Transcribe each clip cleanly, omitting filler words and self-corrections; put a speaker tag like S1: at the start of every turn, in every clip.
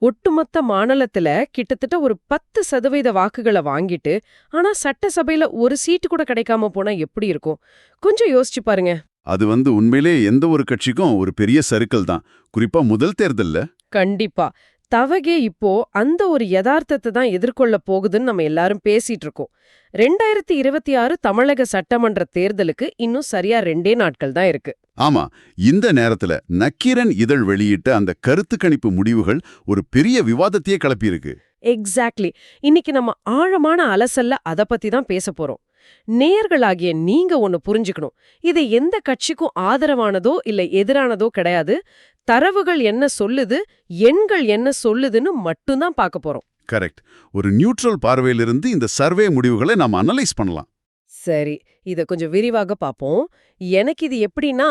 S1: ஒட்டுமொத்த மாநிலத்துல கிட்டத்தட்ட ஒரு 10% வாக்குகளை வாங்கிட்டு ஆனா சட்டசபையில ஒரு சீட்டு கூட கிடைக்காம போனா எப்படி இருக்கும்? கொஞ்சம் யோசிச்சு பாருங்க.
S2: அது உண்மையிலே எந்த ஒரு கட்சிக்கும் ஒரு பெரிய சறுக்கல் தான். குறிப்பா முதல் தேர்தல்ல.
S1: கண்டிப்பா. தவகே இப்போ அந்த ஒரு யதார்த்தத்தை தான் எதிர்கொள்ள போகுதுன்னு நம்ம எல்லாரும் பேசிட்டு இருக்கோம். 2026 தமிழக சட்டமன்ற தேர்தலுக்கு இன்னும் சரியா 2 நாட்கள் தான் இருக்கு.
S2: ஆமா, இந்த நேரத்துல நக்கீரன் இதழ் வெளியிட்ட அந்த கருத்து கணிப்பு முடிவுகள் ஒரு பெரிய விவாதத்தையே கிளப்பியிருக்கு.
S1: எக்ஸாக்ட்லி. இன்னைக்கு நம்ம ஆழமான அலசல்ல அத பத்தி தான் பேச போறோம். நேயர்களாகிய நீங்க ஒன்னு புரிஞ்சுக்கணும். இது எந்த கட்சிக்கும் ஆதரவானதோ இல்ல எதிரானதோ கிடையாது. தரவுகள் என்ன சொல்லுது, எண்கள் என்ன சொல்லுதுன்னு மட்டும்தான் பார்க்க போறோம்.
S2: கரெக்ட். ஒரு நியூட்ரல் பார்வையிலிருந்து இந்த சர்வே முடிவுகளை நாம அனலைஸ் பண்ணலாம்.
S1: சரி, இத கொஞ்சம் விரிவாக பார்ப்போம். எனக்கு இது எப்படின்னா,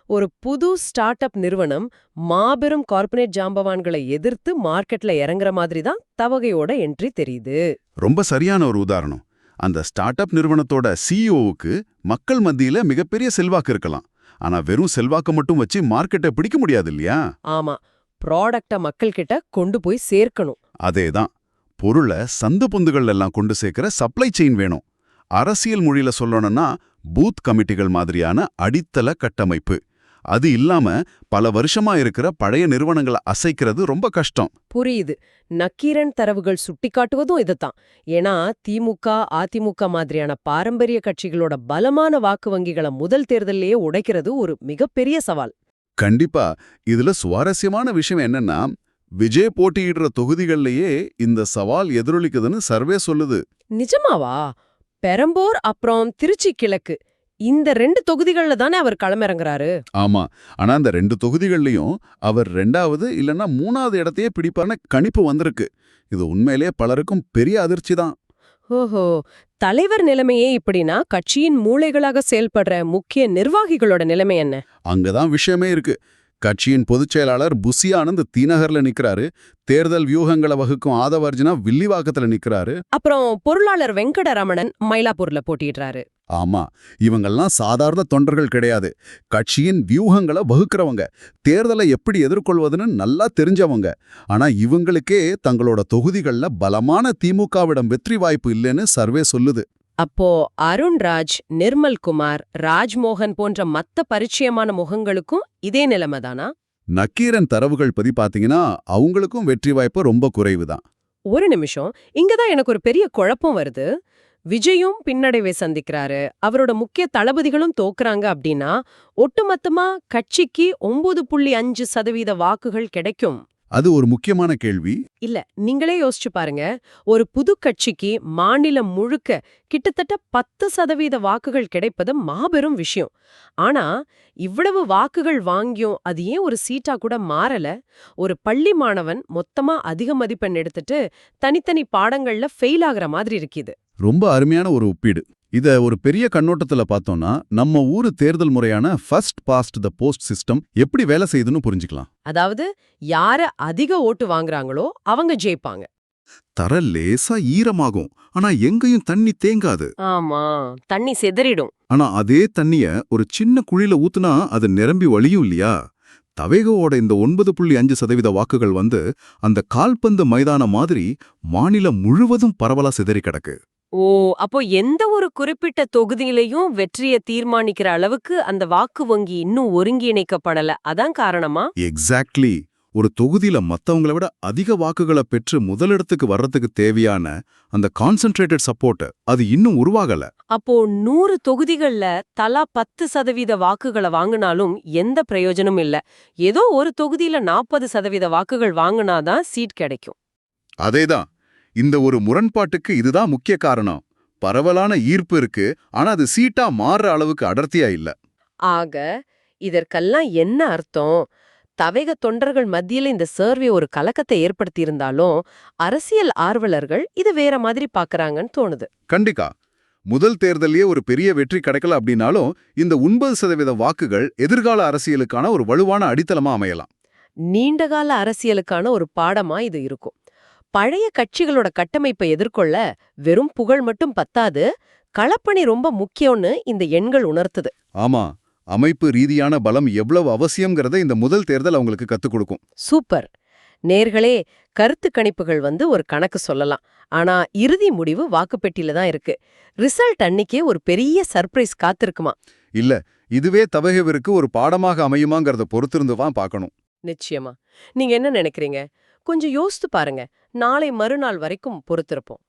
S1: ஒரு புது ஸ்டார்ட் அப் நிறுவனம் மாபெரும் கார்ப்பரேட் ஜாம்பவான்களை எதிர்த்து மார்க்கெட்ல இறங்குற மாதிரி தான் தவகையோட என்ட்ரி தெரியுது.
S2: ரொம்ப சரியான ஒரு உதாரணம். அந்த ஸ்டார்ட் அப் நிறுவனத்தோட சிஇஓவுக்கு மக்கள் மத்தியில மிகப்பெரிய செல்வாக்கு இருக்கலாம். ஆனா வெறும் செல்வாக்கு மட்டும் வச்சு மார்க்கெட்டை பிடிக்க முடியாது இல்லையா?
S1: ஆமா, ப்ராடக்ட மக்கள் கிட்ட கொண்டு போய் சேர்க்கணும்.
S2: அதேதான். பொருளை சந்து பொந்துகள் எல்லாம் கொண்டு சேர்க்கிற சப்ளை செயின் வேணும். அரசியல் மொழியில சொல்லணும்னா பூத் கமிட்டிகள் மாதிரியான அடித்தள கட்டமைப்பு. அது இல்லாம பல வருஷமா இருக்கிற பழைய நிறுவனங்களை அசைக்கிறது ரொம்ப கஷ்டம்.
S1: புரியுது. நக்கீரன் தரவுகள் சுட்டிக்காட்டுவதும் இதுதான். ஏன்னா திமுக, அதிமுக மாதிரியான பாரம்பரிய கட்சிகளோட பலமான வாக்கு வங்கிகளை முதல் தேர்தலையே உடைக்கிறது ஒரு மிகப்பெரிய சவால்.
S2: கண்டிப்பா. இதுல சுவாரஸ்யமான விஷயம் என்னன்னா, விஜய் போட்டியிடுற தொகுதிகள்லயே இந்த சவால் எதிரொலிக்குதுன்னு சர்வே சொல்லுது.
S1: நிஜமாவா? பெரம்பூர் அப்புறம் திருச்சி கிழக்கு, இந்த 2 தொகுதிகள்ல தானே அவர் களமிறங்குறாரு.
S2: ஆமா. ஆனா அந்த 2 தொகுதிகள்லயும் அவர் 2வது இல்லனா 3வது இடத்தையே பிடிப்பார்னு கணிப்பு வந்திருக்கு. இது உண்மையிலேயே பலருக்கும் பெரிய அதிர்ச்சி தான்.
S1: ஓஹோ, தலைவர் நிலைமையே இப்படின்னா கட்சியின் மூளைகளாக செயல்படுற முக்கிய நிர்வாகிகளோட நிலைமை என்ன?
S2: அங்கதான் விஷயமே இருக்கு. கட்சியின் பொதுச் செயலாளர் புசி ஆனந்த் தீநகர்ல நிக்கிறாரு. தேர்தல் வியூகங்களை வகுக்கும் ஆதவர்ஜுனா வில்லிவாக்கத்துல நிக்கிறாரு.
S1: அப்புறம் பொருளாளர் வெங்கடரமணன் மயிலாப்பூர்ல போட்டியிடுறாரு.
S2: ஆமா, இவங்கெல்லாம் சாதாரண தொண்டர்கள் கிடையாது. கட்சியின் வியூகங்களை வகுக்கிறவங்க, தேர்தலை எப்படி எதிர்கொள்வதுன்னு நல்லா தெரிஞ்சவங்க. ஆனா இவங்களுக்கே தங்களோட தொகுதிகள்ல பலமான திமுகவிடம் வெற்றி வாய்ப்பு இல்லைன்னு சர்வே சொல்லுது.
S1: அப்போ அருண்ராஜ், நிர்மல்குமார், ராஜ்மோகன் போன்ற மத்த பரிச்சயமான முகங்களுக்கும் இதே நிலைமைதானா?
S2: நக்கீரன் தரவுகள் பத்தி பாத்தீங்கன்னா அவங்களுக்கும் வெற்றி வாய்ப்பு ரொம்ப குறைவுதான்.
S1: ஒரு நிமிஷம், இங்கதான் எனக்கு ஒரு பெரிய குழப்பம் வருது. விஜயும் பின்னடைவை சந்திக்கிறாரு, அவரோட முக்கிய தளபதிகளும் தோக்குறாங்க அப்படின்னா ஒட்டுமொத்தமா கட்சிக்கு 9.5% வாக்குகள் கிடைக்கும்.
S2: அது ஒரு முக்கியமான கேள்வி.
S1: இல்ல, நீங்களே யோசிச்சு பாருங்க. ஒரு புது கட்சிக்கு மாநிலம் முழுக்க கிட்டத்தட்ட 10% வாக்குகள் கிடைப்பது மாபெரும் விஷயம். ஆனா இவ்வளவு வாக்குகள் வாங்கியும் அது ஏன் ஒரு சீட்டா கூட மாறல? ஒரு பள்ளி மாணவன் மொத்தமா அதிக மதிப்பெண் எடுத்துட்டு தனித்தனி பாடங்கள்ல ஃபெயில் ஆகுற மாதிரி இருக்குது.
S2: ரொம்ப அருமையான ஒரு ஒப்பீடு. இத ஒரு பெரிய கண்ணோட்டத்துல பார்த்தோம்னா நம்ம ஊரு தேர்தல் முறையான first past the post system எப்படி வேலை செய்யுதுன்னு புரிஞ்சுக்கலாம்.
S1: அதாவது யார அதிக ஓட்டு வாங்குறாங்களோ அவங்க ஜெயிப்பாங்க.
S2: தர லேசா ஈரமாகும், ஆனா எங்கேயும் தண்ணி தேங்காது.
S1: ஆமா, தண்ணி சிதறிடும்.
S2: ஆனா அதே தண்ணிய ஒரு சின்ன குழியில ஊத்துனா அது நிரம்பி வழியும் இல்லையா? தவேகோவோட இந்த 9.5% வாக்குகள் அந்த கால்பந்து மைதானம் மாதிரி மாநிலம் முழுவதும் பரவலா சிதறி கிடக்கு.
S1: ஓ, அப்போ எந்த ஒரு குறிப்பிட்ட தொகுதியிலையும் வெற்றியை தீர்மானிக்கிற அளவுக்கு அந்த வாக்கு வங்கி இன்னும் ஒருங்கிணைக்கப்படல, அதான் காரணமா?
S2: எக்ஸாக்ட்லி. ஒரு தொகுதியில மத்தவங்களை விட அதிக வாக்குகளை பெற்று முதலிடத்துக்கு வர்றதுக்கு தேவையான அந்த கான்சென்ட்ரேட்டட் சப்போர்ட் அது இன்னும் உருவாகல.
S1: அப்போ 100 தொகுதிகள்ல தலா 10% வாக்குகளை வாங்கினாலும் எந்த பிரயோஜனமும் இல்ல. ஏதோ ஒரு தொகுதியில 40% வாக்குகள் வாங்கினாதான் சீட் கிடைக்கும்.
S2: அதேதான். இந்த ஒரு முரண்பாட்டுக்கு இதுதான் முக்கிய காரணம். பரவலான ஈர்ப்பு இருக்கு, ஆனா அது சீட்டா மாறுற அளவுக்கு அடர்த்தியா இல்ல.
S1: ஆக இதற்கெல்லாம் என்ன அர்த்தம்? தவேக தொண்டர்கள் மத்தியில இந்த சர்வே ஒரு கலக்கத்தை ஏற்படுத்தி இருந்தாலும் அரசியல் ஆர்வலர்கள் இது வேற மாதிரி பாக்குறாங்கன்னு தோணுது.
S2: கண்டிப்பா. முதல் தேர்தலையே ஒரு பெரிய வெற்றி கிடைக்கல அப்படின்னாலும் இந்த 9% வாக்குகள் எதிர்கால அரசியலுக்கான ஒரு வலுவான அடித்தளமா அமையலாம்.
S1: நீண்டகால அரசியலுக்கான ஒரு பாடமா இது இருக்கும். பழைய கட்சிகளோட கட்டமைப்பை எதிர்கொள்ள வெறும் புகழ் மட்டும் பத்தாது, களப்பணி ரொம்ப முக்கியம்னு இந்த எண்கள் உணர்த்துது.
S2: ஆமா, அமைப்பு ரீதியான பலம் எவ்வளவு அவசியம்ங்கறத இந்த முதல் தேர்தல் அவங்களுக்கு கத்துக் கொடுக்கும்.
S1: சூப்பர். நேர்களே, கருத்து கணிப்புகள் ஒரு கணக்கு சொல்லலாம். ஆனா இறுதி முடிவு வாக்குப்பெட்டியில தான் இருக்கு. ரிசல்ட் அன்னிக்கே ஒரு பெரிய சர்ப்ரைஸ் காத்திருக்குமா?
S2: இல்ல, இதுவே தவகவிற்கு ஒரு பாடமாக அமையுமாங்கிறத பொறுத்திருந்து தான் பார்க்கணும்.
S1: நிச்சயமா. நீங்க என்ன நினைக்கிறீங்க? கொஞ்சம் யோசித்து பாருங்க. நாளை மறுநாள் வரைக்கும் பொறுத்திருப்போம்.